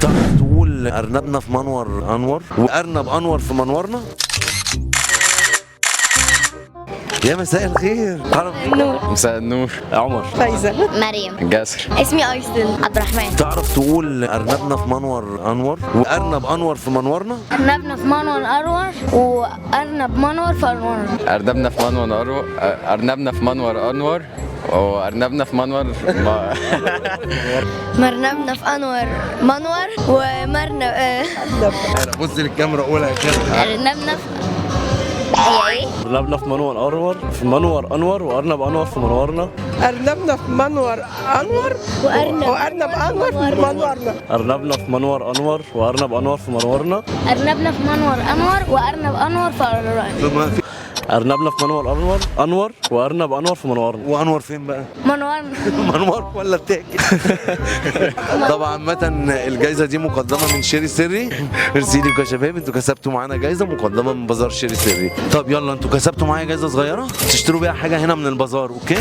تعرف تقول أرنبنا في منور أنور وأرنب أنور في منورنا؟ يا مساء الخير. تعرف نور. مساء النور. عمر. فايزة. مريم. جاسر. اسمي ايسن. عبد الرحمن. تعرف تقول أرنبنا في منور أنور وأرنب أنور في منورنا؟ أرنبنا في منور أرور وأرنب منور في أنورنا. أرنبنا في منور أرور. أرنبنا في منور أنور وأرنبنا في منور مرنبنا في أنور منور ومرنب بص للكاميرا قولها كده. أرنبنا في ايه؟ أرنبنا في منور أنور في منور أنور وأرنب أنور في منورنا. أرنبنا في منور أنور وأرنب أنور في منورنا. أرنبنا في منور أنور وأرنب أنور في منورنا. أرنبنا في منور أنور وأرنب أنور في أنورنا. أرنبنا في منور أنور وأرنب أنور في منورنا. وأنور فين بقى؟ منورنا. منور ولا التاكل؟ طبعا عامة الجايزة دي مقدمة من شيري سري. ميرسي لكم يا شباب، انتوا كسبتوا معانا جايزة مقدمة من بازار شيري سري. طب يلا انتوا كسبتوا معايا جايزة صغيرة تشتروا بيها حاجة هنا من البازار، اوكي؟